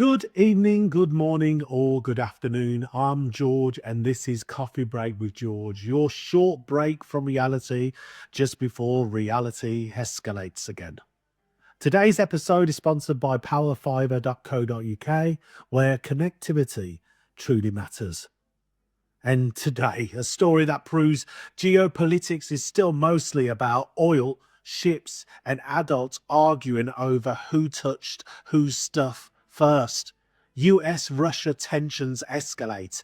Good evening, good morning, or good afternoon. I'm George, and this is Coffee Break with George, your short break from reality just before reality escalates again. Today's episode is sponsored by powerfiber.co.uk, where connectivity truly matters. And today, a story that proves geopolitics is still mostly about oil, ships, and adults arguing over who touched whose stuff first. US-Russia tensions escalate.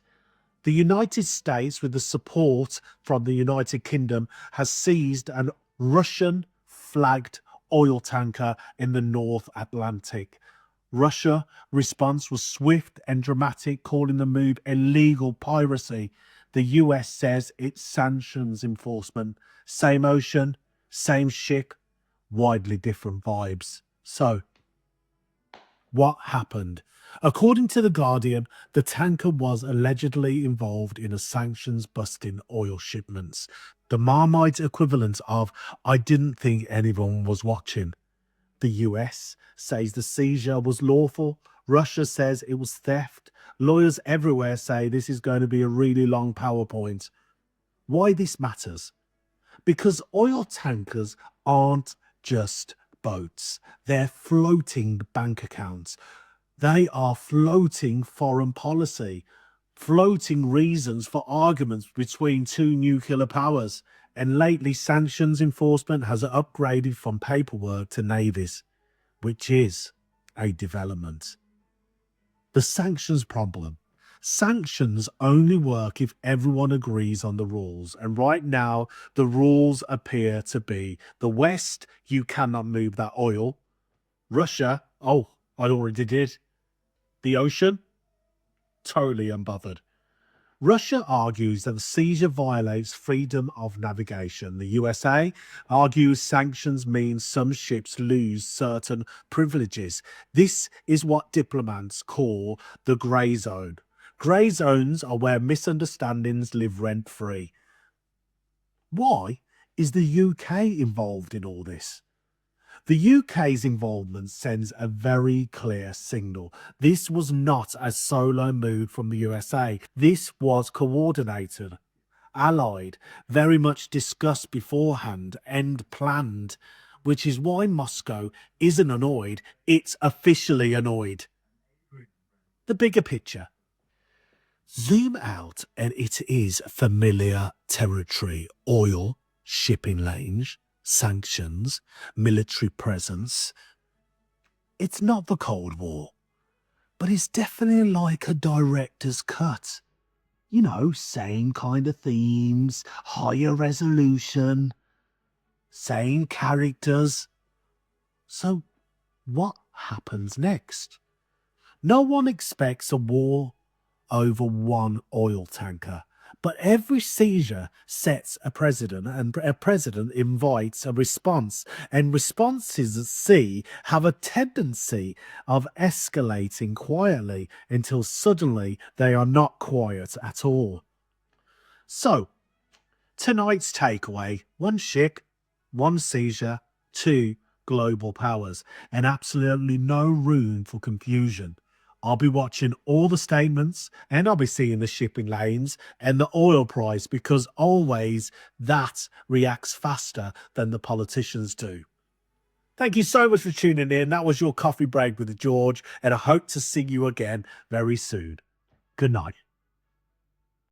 The United States, with the support from the United Kingdom, has seized an Russian-flagged oil tanker in the North Atlantic. Russia's response was swift and dramatic, calling the move illegal piracy. The US says it's sanctions enforcement. Same ocean, same ship, widely different vibes. So, what happened? According to The Guardian, the tanker was allegedly involved in a sanctions-busting oil shipments. The Marmite equivalent of, "I didn't think anyone was watching." The US says the seizure was lawful. Russia says it was theft. Lawyers everywhere say this is going to be a really long PowerPoint. Why this matters? Because oil tankers aren't just boats. They're floating bank accounts. They are floating foreign policy, floating reasons for arguments between two nuclear powers. And lately, sanctions enforcement has upgraded from paperwork to navies, which is a development. The sanctions problem. Sanctions only work if everyone agrees on the rules. And right now, the rules appear to be the West, you cannot move that oil. Russia, oh, I already did. The ocean, totally unbothered. Russia argues that the seizure violates freedom of navigation. The USA argues sanctions mean some ships lose certain privileges. This is what diplomats call the grey zone. Grey zones are where misunderstandings live rent-free. Why is the UK involved in all this? The UK's involvement sends a very clear signal. This was not a solo move from the USA. This was coordinated, allied, very much discussed beforehand and planned, which is why Moscow isn't annoyed, it's officially annoyed. The bigger picture. Zoom out and it is familiar territory. Oil, shipping lanes, sanctions, military presence. It's not the Cold War, but it's definitely like a director's cut. You know, same kind of themes, higher resolution, same characters. So what happens next? No one expects a war over one oil tanker. But every seizure sets a precedent, and a precedent invites a response. And responses at sea have a tendency of escalating quietly until suddenly they are not quiet at all. So, tonight's takeaway: one ship, one seizure, two global powers, and absolutely no room for confusion. I'll be watching all the statements and I'll be seeing the shipping lanes and the oil price, because always that reacts faster than the politicians do. Thank you so much for tuning in. That was your coffee break with George, and I hope to see you again very soon. Good night.